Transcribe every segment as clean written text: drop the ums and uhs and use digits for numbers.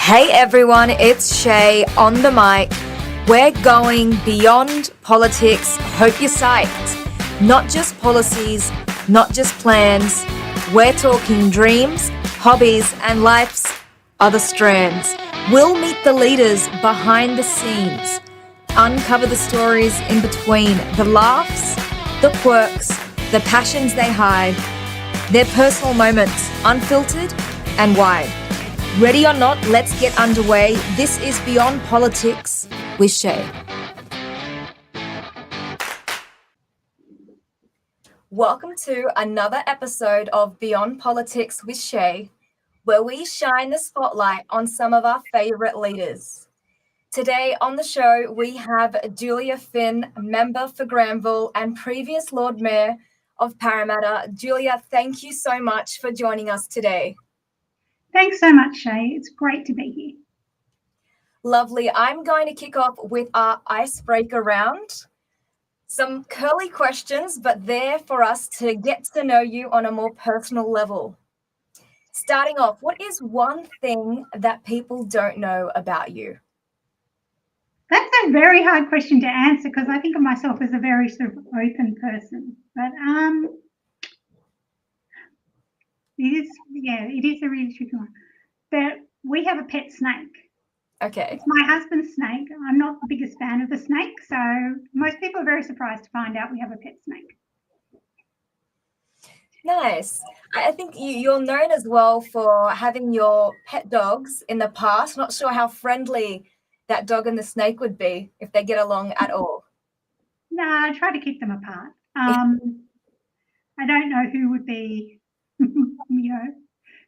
Hey everyone, it's Shay on the mic. We're going beyond politics. Hope you're psyched. Not just policies, not just plans. We're talking dreams, hobbies, and life's other strands. We'll meet the leaders behind the scenes, uncover the stories in between, the laughs, the quirks, the passions they hide, their personal moments, unfiltered and wide. Ready or not, let's get underway. This is Beyond Politics with Shay. Welcome to another episode of Beyond Politics with Shay, where we shine the spotlight on some of our favourite leaders. Today on the show, we have Julia Finn, member for Granville and previous Lord Mayor of Parramatta. Julia, thank you so much for joining us today. Thanks so much, Shay. It's great to be here. Lovely. I'm going to kick off with our icebreaker round. Some curly questions, but they're for us to get to know you on a more personal level. Starting off, what is one thing that people don't know about you? That's a very hard question to answer because I think of myself as a very sort of open person. But it is a really tricky one. But we have a pet snake. Okay. It's my husband's snake. I'm not the biggest fan of the snake, so most people are very surprised to find out we have a pet snake. Nice. I think you're known as well for having your pet dogs in the past. Not sure how friendly that dog and the snake would be if they get along at all. No, I try to keep them apart. I don't know who would be,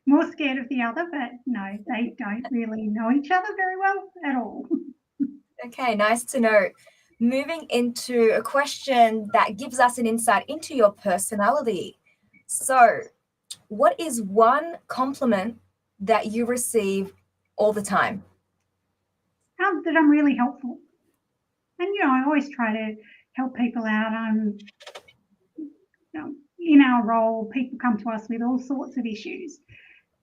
more scared of the other, but no, they don't really know each other very well at all. Okay, nice to know. Moving into a question that gives us an insight into your personality. So, what is one compliment that you receive all the time? That I'm really helpful. And, I always try to help people out. In our role, people come to us with all sorts of issues.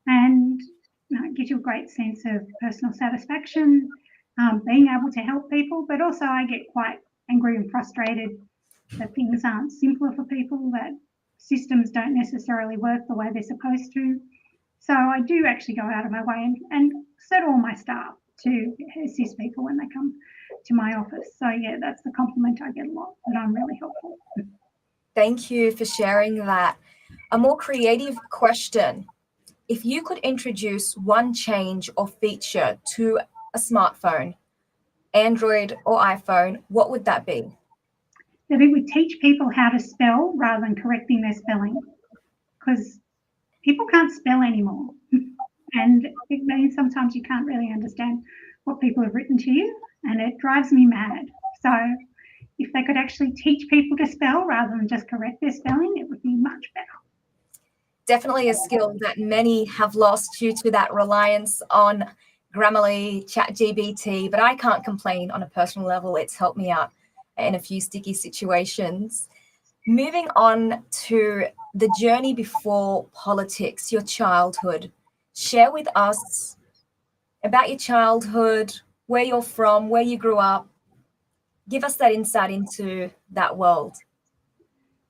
And it gives you a great sense of personal satisfaction, being able to help people. But also I get quite angry and frustrated that things aren't simpler for people, that systems don't necessarily work the way they're supposed to. So I do actually go out of my way and so do all my staff to assist people when they come to my office. So, yeah, that's the compliment I get a lot, that I'm really helpful. Thank you for sharing that. A more creative question. If you could introduce one change or feature to a smartphone, Android or iPhone, what would that be? That it would teach people how to spell rather than correcting their spelling, because people can't spell anymore. And it means sometimes you can't really understand what people have written to you, and it drives me mad. So if they could actually teach people to spell rather than just correct their spelling, it would be much better. Definitely a skill that many have lost due to that reliance on Grammarly, ChatGPT, but I can't complain on a personal level. It's helped me out in a few sticky situations. Moving on to the journey before politics, your childhood. Share with us about your childhood, where you're from, where you grew up. Give us that insight into that world.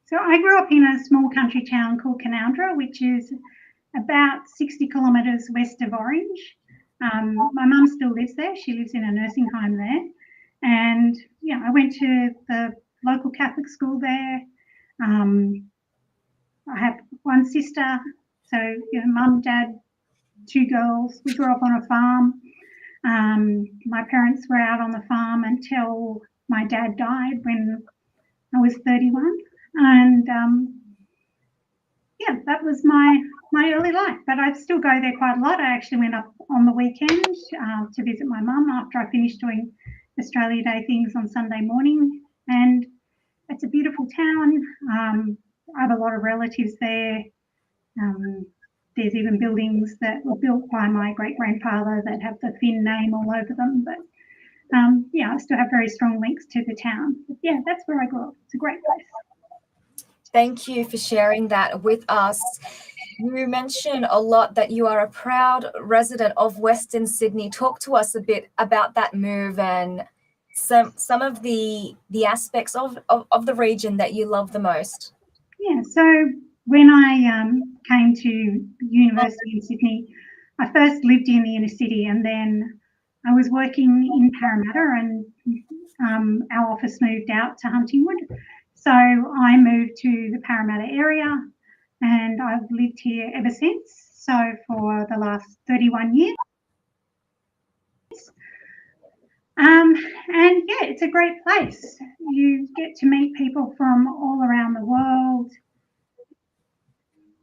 So I grew up in a small country town called Canowindra, which is about 60 kilometres west of Orange. My mum still lives there. She lives in a nursing home there. And, I went to the local Catholic school there. I have one sister. So, mum, dad, two girls. We grew up on a farm. My parents were out on the farm until my dad died when I was 31. And that was my early life. But I still go there quite a lot. I actually went up on the weekend to visit my mum after I finished doing Australia Day things on Sunday morning. And it's a beautiful town. I have a lot of relatives there. There's even buildings that were built by my great-grandfather that have the Finn name all over them. But I still have very strong links to the town. But that's where I grew up. It's a great place. Thank you for sharing that with us. You mention a lot that you are a proud resident of Western Sydney. Talk to us a bit about that move and some of the aspects of the region that you love the most. Yeah, so when I came to university in Sydney, I first lived in the inner city, and then I was working in Parramatta, and our office moved out to Huntingwood. So I moved to the Parramatta area, and I've lived here ever since. So for the last 31 years. And yeah, it's a great place. You get to meet people from all around the world.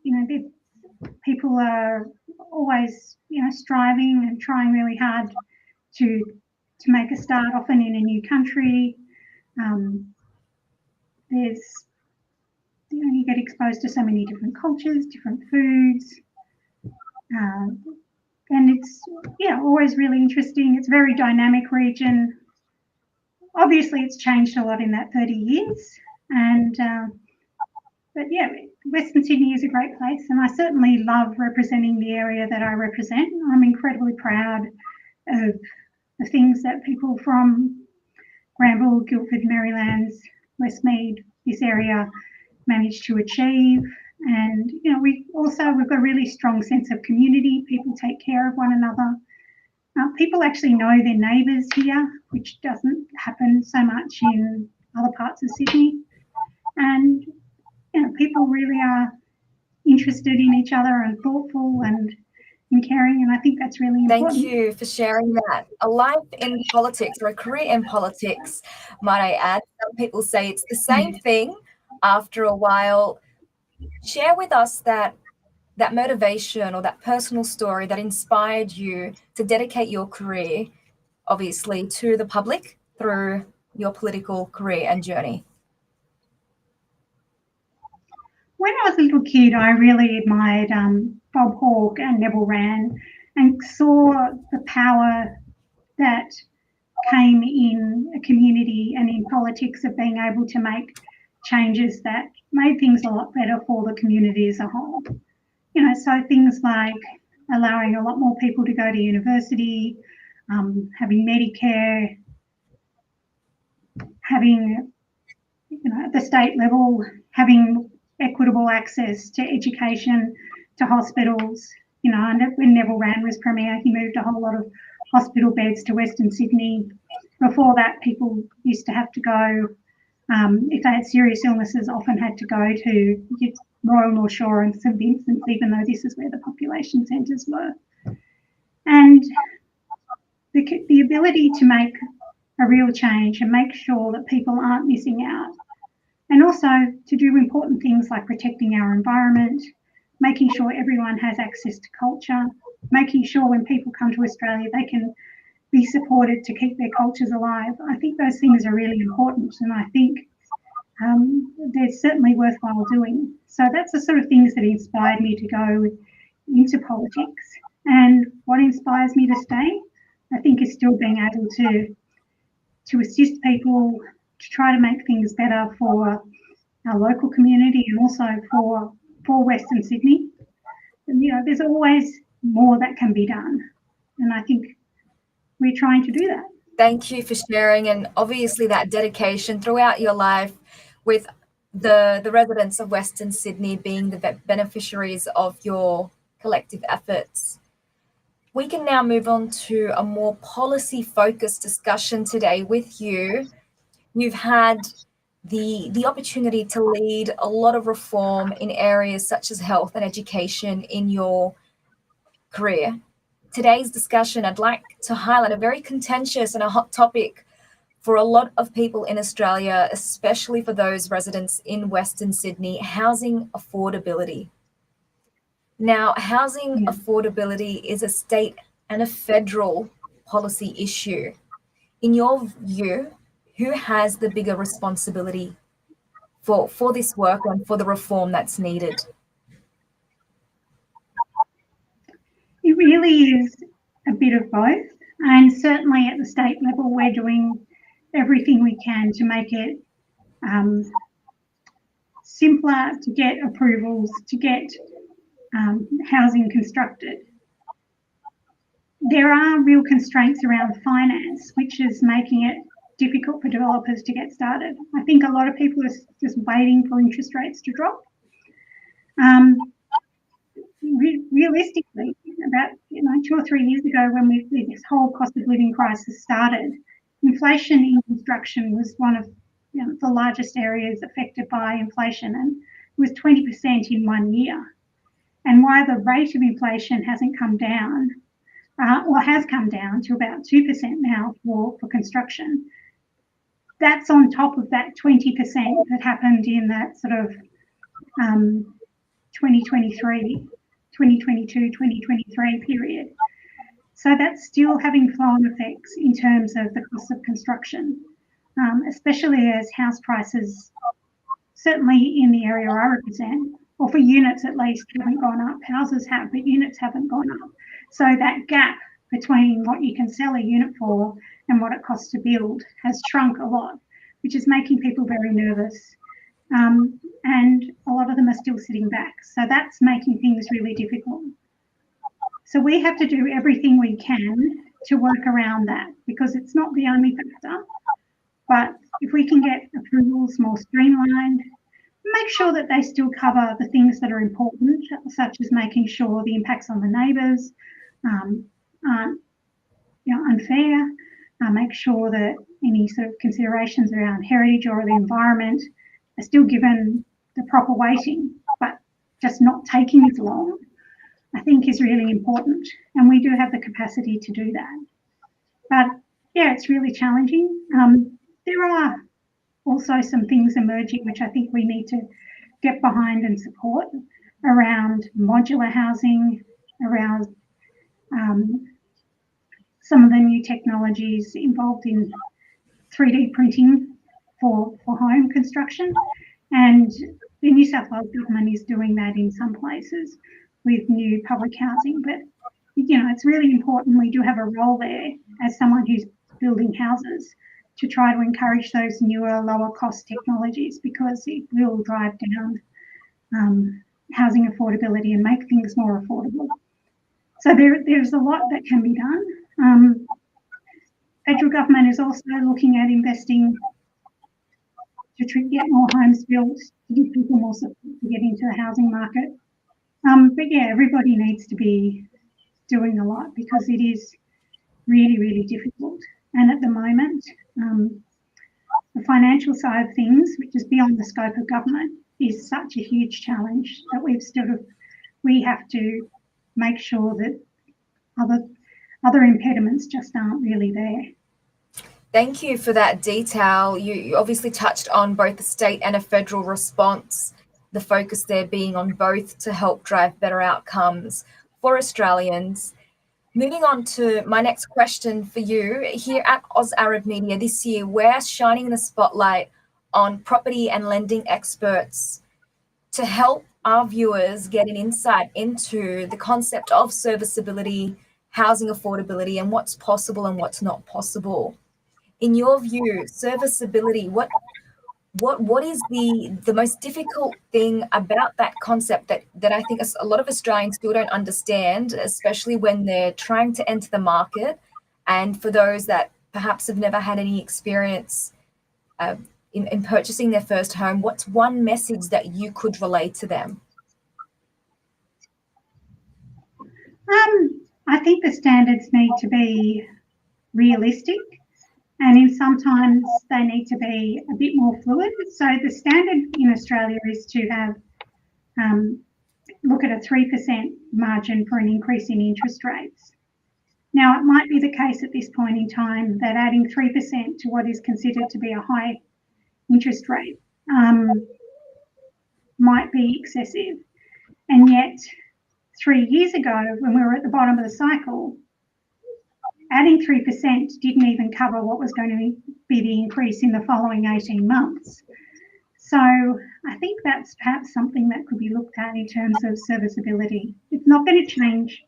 You know, people are always, striving and trying really hard to make a start, often in a new country. There's, you get exposed to so many different cultures, different foods, and it's always really interesting. It's a very dynamic region. Obviously, it's changed a lot in that 30 years, and but yeah, Western Sydney is a great place, and I certainly love representing the area that I represent. I'm incredibly proud of the things that people from Granville, Guildford, Marylands, Westmead, this area managed to achieve. And we've got a really strong sense of community. People take care of one another. People actually know their neighbours here, which doesn't happen so much in other parts of Sydney. And people really are interested in each other and thoughtful and caring, and I think that's really important. Thank you for sharing that. A life in politics, or a career in politics, might I add. Some people say it's the same thing after a while. Share with us that motivation or that personal story that inspired you to dedicate your career, obviously, to the public through your political career and journey. When I was a little kid, I really admired Bob Hawke and Neville Wran, and saw the power that came in a community and in politics of being able to make changes that made things a lot better for the community as a whole. So things like allowing a lot more people to go to university, having Medicare, having, at the state level, having equitable access to education, to hospitals. And when Neville Wran was Premier, he moved a whole lot of hospital beds to Western Sydney. Before that, people used to have to go, if they had serious illnesses, often had to go to Royal North Shore and St Vincent's, even though this is where the population centres were. And the ability to make a real change and make sure that people aren't missing out, and also to do important things like protecting our environment, making sure everyone has access to culture, making sure when people come to Australia they can be supported to keep their cultures alive. I think those things are really important, and I think they're certainly worthwhile doing. So that's the sort of things that inspired me to go into politics. And what inspires me to stay, I think, is still being able to assist people, to try to make things better for our local community and also for Western Sydney. And, there's always more that can be done. And I think we're trying to do that. Thank you for sharing, and obviously that dedication throughout your life, with the residents of Western Sydney being the beneficiaries of your collective efforts. We can now move on to a more policy-focused discussion today with you. You've had the opportunity to lead a lot of reform in areas such as health and education in your career. Today's discussion, I'd like to highlight a very contentious and a hot topic for a lot of people in Australia, especially for those residents in Western Sydney: housing affordability. Now, housing affordability is a state and a federal policy issue. In your view, who has the bigger responsibility for this work and for the reform that's needed? It really is a bit of both. And certainly at the state level, we're doing everything we can to make it simpler, to get approvals, to get housing constructed. There are real constraints around finance, which is making it difficult for developers to get started. I think a lot of people are just waiting for interest rates to drop. Realistically, about 2 or 3 years ago, when this whole cost of living crisis started, inflation in construction was one of the largest areas affected by inflation, and it was 20% in 1 year. And while the rate of inflation hasn't come down, or has come down to about 2% now for construction, that's on top of that 20% that happened in that sort of 2022, 2023 period. So that's still having flow-on effects in terms of the cost of construction, especially as house prices, certainly in the area I represent, or for units at least, haven't gone up. Houses have, but units haven't gone up. So that gap between what you can sell a unit for and what it costs to build has shrunk a lot, which is making people very nervous. And a lot of them are still sitting back. So that's making things really difficult. So we have to do everything we can to work around that, because it's not the only factor. But if we can get approvals more streamlined, make sure that they still cover the things that are important, such as making sure the impacts on the neighbours aren't unfair, make sure that any sort of considerations around heritage or the environment are still given the proper weighting, but just not taking as long, I think is really important. And we do have the capacity to do that. But yeah, it's really challenging. There are also some things emerging which I think we need to get behind and support around modular housing, around some of the new technologies involved in 3D printing for home construction. And the New South Wales government is doing that in some places with new public housing. But, it's really important we do have a role there as someone who's building houses to try to encourage those newer, lower cost technologies, because it will drive down housing affordability and make things more affordable. So there's a lot that can be done. Federal government is also looking at investing to get more homes built, to give people more support to get into the housing market. But yeah, everybody needs to be doing a lot, because it is really, really difficult. And at the moment, the financial side of things, which is beyond the scope of government, is such a huge challenge that we have to make sure that other impediments just aren't really there. Thank you for that detail. You obviously touched on both a state and a federal response, the focus there being on both to help drive better outcomes for Australians. Moving on to my next question for you. Here at Oz Arab Media this year, we're shining the spotlight on property and lending experts to help our viewers get an insight into the concept of serviceability, housing affordability, and what's possible and what's not possible. In your view, serviceability, what is the most difficult thing about that concept that I think a lot of Australians still don't understand, especially when they're trying to enter the market, and for those that perhaps have never had any experience in purchasing their first home, what's one message that you could relay to them? I think the standards need to be realistic, and sometimes they need to be a bit more fluid. So the standard in Australia is to have look at a 3% margin for an increase in interest rates. Now, it might be the case at this point in time that adding 3% to what is considered to be a high interest rate might be excessive. And yet, 3 years ago, when we were at the bottom of the cycle, adding 3% didn't even cover what was going to be the increase in the following 18 months. So I think that's perhaps something that could be looked at in terms of serviceability. It's not going to change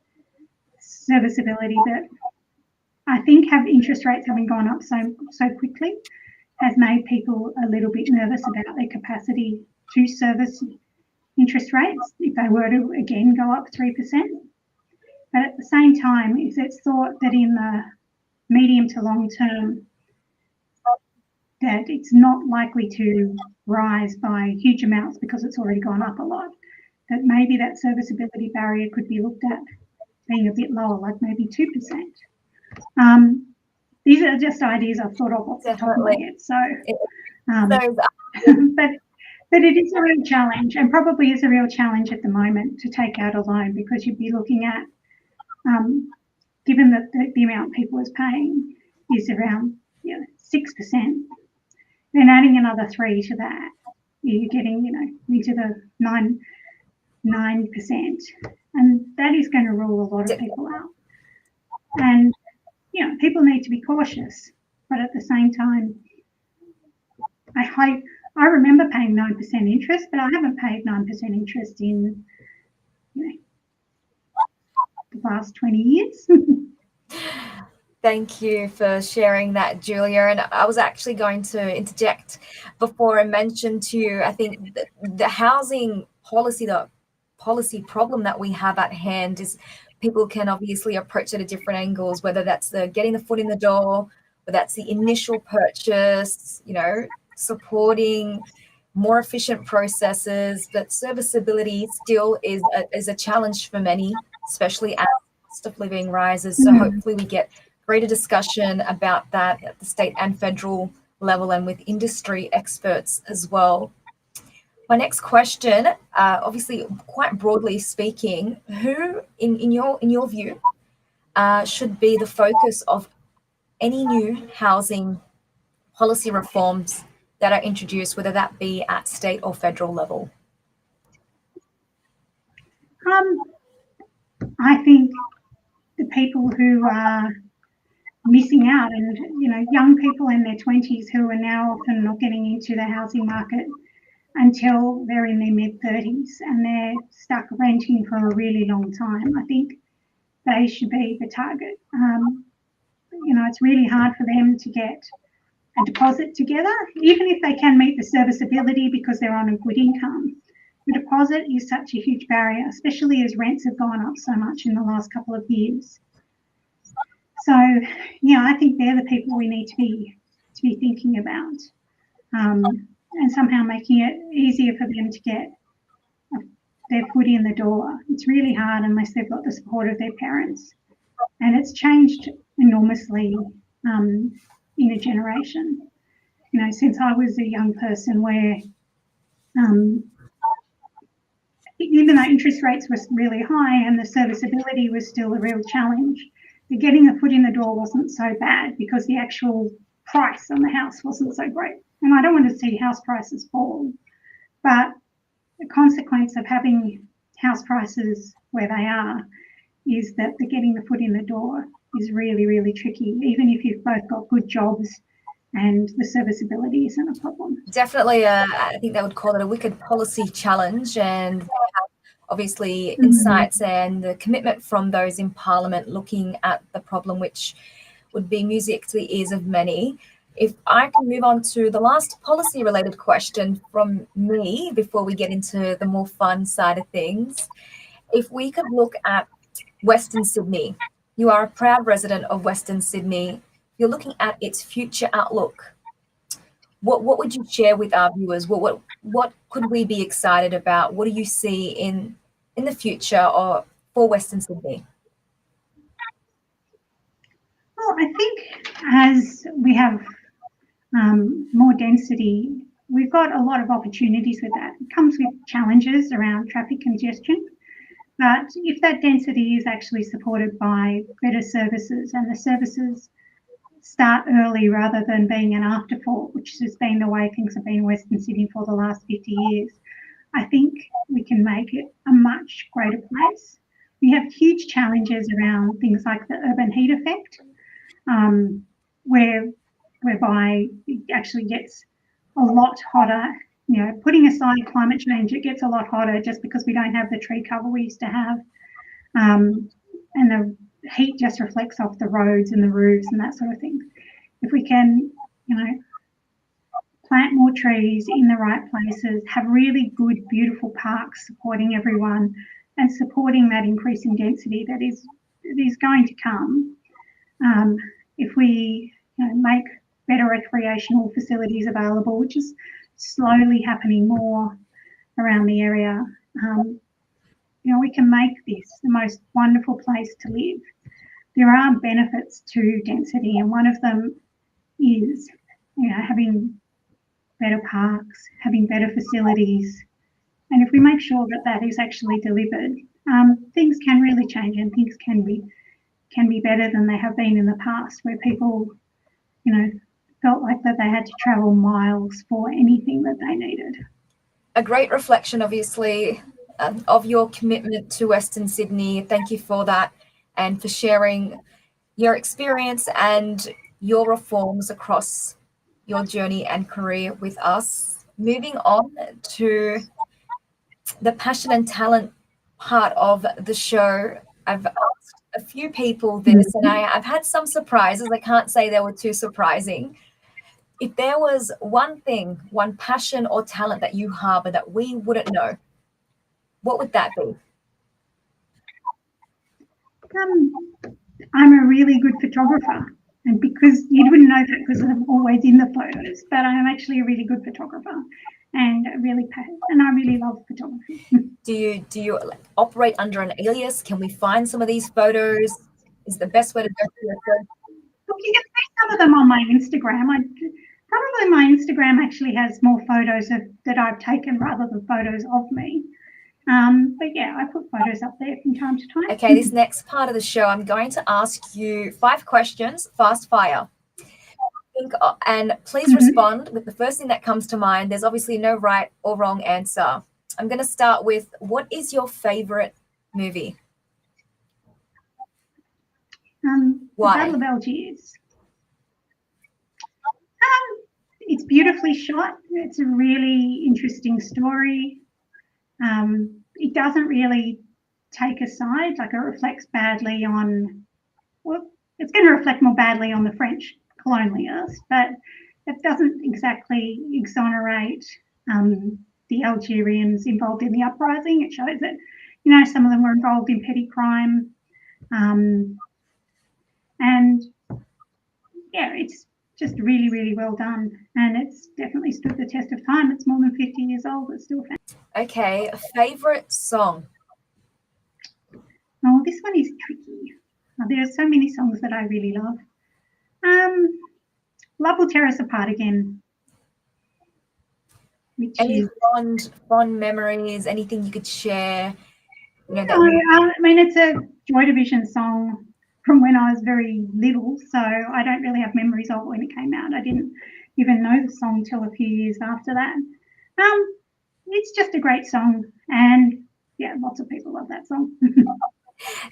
serviceability, but I think interest rates having gone up so quickly has made people a little bit nervous about their capacity to service interest rates if they were to again go up 3%. But at the same time, if it's thought that in the medium to long term that it's not likely to rise by huge amounts because it's already gone up a lot, that maybe that serviceability barrier could be looked at being a bit lower, like maybe 2%. These are just ideas I've thought of off the top of my head. So, but it is a real challenge, and probably is a real challenge at the moment to take out a loan, because you'd be looking at, given that the amount people is paying is around 6%, then adding another 3 to that, you're getting into the 9%, and that is going to rule a lot of people out. And people need to be cautious, but at the same time, I remember paying 9% interest, but I haven't paid 9% interest in the last 20 years. Thank you for sharing that, Julia. And I was actually going to interject before and mention to you, I think the housing policy, the policy problem that we have at hand is people can obviously approach it at different angles, whether that's the getting the foot in the door, or that's the initial purchase, supporting more efficient processes. But serviceability still is a challenge for many, especially as cost of living rises. So hopefully we get greater discussion about that at the state and federal level and with industry experts as well. My next question, obviously quite broadly speaking, who in your view should be the focus of any new housing policy reforms that are introduced, whether that be at state or federal level? I think the people who are missing out, and young people in their 20s who are now often not getting into the housing market until they're in their mid-30s, and they're stuck renting for a really long time. I think they should be the target. It's really hard for them to get a deposit together, even if they can meet the serviceability because they're on a good income. The deposit is such a huge barrier, especially as rents have gone up so much in the last couple of years. So, I think they're the people we need to be thinking about, and somehow making it easier for them to get their foot in the door. It's really hard unless they've got the support of their parents, and it's changed enormously in a generation. Since I was a young person, where even though interest rates were really high and the serviceability was still a real challenge, the getting the foot in the door wasn't so bad because the actual price on the house wasn't so great. And I don't want to see house prices fall, but the consequence of having house prices where they are is that the getting the foot in the door is really, really tricky, even if you've both got good jobs and the serviceability isn't a problem. Definitely, I think they would call it a wicked policy challenge, and obviously insights and the commitment from those in Parliament looking at the problem, which would be music to the ears of many. If I can move on to the last policy-related question from me before we get into the more fun side of things. If we could look at Western Sydney, you are a proud resident of Western Sydney. You're looking at its future outlook. What would you share with our viewers? What could we be excited about? What do you see in the future or for Western Sydney? Well, I think as we have more density, we've got a lot of opportunities with that. It comes with challenges around traffic congestion, but if that density is actually supported by better services, and the services start early rather than being an afterthought, which has been the way things have been in Western Sydney for the last 50 years, I think we can make it a much greater place. We have huge challenges around things like the urban heat effect, whereby it actually gets a lot hotter. Putting aside climate change, it gets a lot hotter just because we don't have the tree cover we used to have, and the heat just reflects off the roads and the roofs and that sort of thing. If we can, plant more trees in the right places, have really good, beautiful parks supporting everyone and supporting that increase in density that is going to come. If we make better recreational facilities available, which is slowly happening more around the area, we can make this the most wonderful place to live. There are benefits to density, and one of them is having better parks, having better facilities. And if we make sure that that is actually delivered, things can really change, and things can be better than they have been in the past, where people, felt like that they had to travel miles for anything that they needed. A great reflection, obviously, of your commitment to Western Sydney. Thank you for that, and for sharing your experience and your reforms across your journey and career with us. Moving on to the passion and talent part of the show, I've asked a few people this, and I've had some surprises. I can't say they were too surprising. If there was one thing, one passion or talent that you harbour that we wouldn't know, what would that be? I'm a really good photographer, and because you wouldn't know that because I'm always in the photos, but I'm actually a really good photographer, and I really love photography. Do you operate under an alias? Can we find some of these photos? Is the best way to go through it? Look, you can see some of them on my Instagram. Probably my Instagram actually has more photos that I've taken rather than photos of me. But yeah, I put photos up there from time to time. Okay, this next part of the show, I'm going to ask you 5 questions, fast fire. And please respond with the first thing that comes to mind. There's obviously no right or wrong answer. I'm going to start with, what is your favourite movie? Why? The Battle of Algiers. It's beautifully shot. It's a really interesting story. It doesn't really take a side, like it reflects badly on, well, it's going to reflect more badly on the French colonialists, but it doesn't exactly exonerate the Algerians involved in the uprising. It shows that, some of them were involved in petty crime. And yeah, it's just really, really well done. And it's definitely stood the test of time. It's more than 50 years old, but still fantastic. Okay, a favourite song? Oh, this one is tricky. There are so many songs that I really love. Love Will Tear Us Apart Again. Any fond memories, anything you could share? I mean, it's a Joy Division song from when I was very little, so I don't really have memories of it when it came out. I didn't even know the song till a few years after that. It's just a great song, and yeah, lots of people love that song.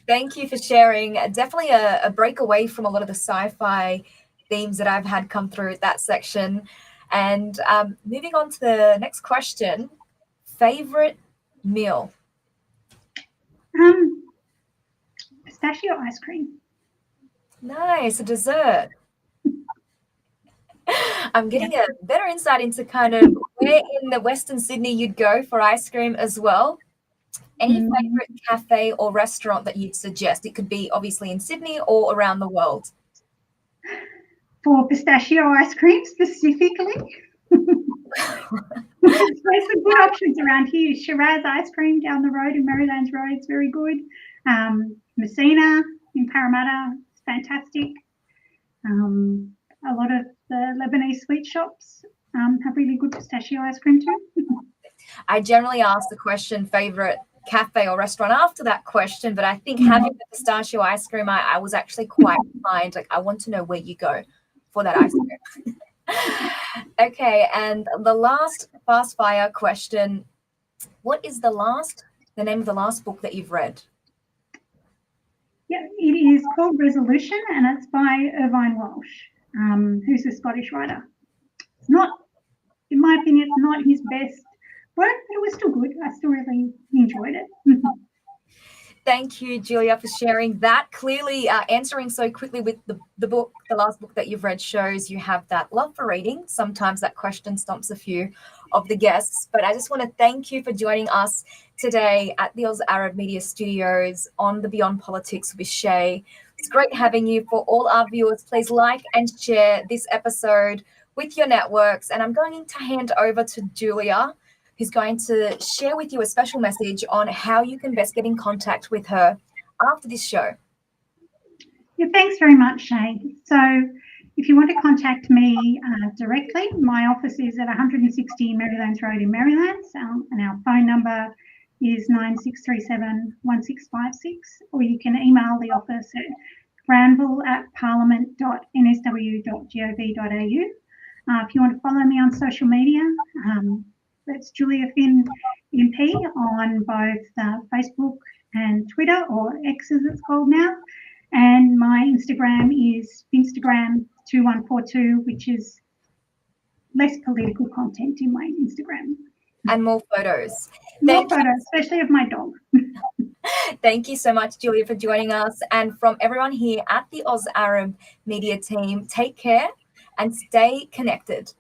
Thank you for sharing. Definitely a break away from a lot of the sci-fi themes that I've had come through that section. And moving on to the next question, favorite meal? Pistachio ice cream. Nice, a dessert. I'm getting a better insight into kind of where in the Western Sydney you'd go for ice cream as well. Any favorite cafe or restaurant that you'd suggest? It could be obviously in Sydney or around the world. For pistachio ice cream specifically? There's some good options around here. Shiraz ice cream down the road in Marylands Road is very good. Messina in Parramatta is fantastic. A lot of the Lebanese sweet shops have really good pistachio ice cream too. I generally ask the question favorite cafe or restaurant after that question, but I think having the pistachio ice cream, I was actually quite inclined. Like, I want to know where you go for that ice cream. Okay, and the last fast fire question, what is the name of the last book that you've read? Yeah, it is called Resolution, and it's by Irvine Welsh, who's a Scottish writer. It's not, in my opinion, it's not his best work, but it was still good. I still really enjoyed it. Thank you, Julia, for sharing that. Clearly, answering so quickly with the book, the last book that you've read shows you have that love for reading. Sometimes that question stumps a few of the guests. But I just want to thank you for joining us today at the Oz Arab Media Studios on the Beyond Politics with Shay. It's great having you. For all our viewers, please like and share this episode with your networks. And I'm going to hand over to Julia, who's going to share with you a special message on how you can best get in contact with her after this show. Yeah, thanks very much, Shay. So if you want to contact me directly, my office is at 160 Marylands Road in Maryland, and our phone number is 9637-1656, or you can email the office at granville@parliament.nsw.gov.au. If you want to follow me on social media, that's Julia Finn MP on both Facebook and Twitter, or X as it's called now. And my Instagram is Instagram2142, which is less political content in my Instagram. And more photos. More photos, especially of my dog. Thank you so much, Julia, for joining us. And from everyone here at the Oz Arab Media team, take care and stay connected.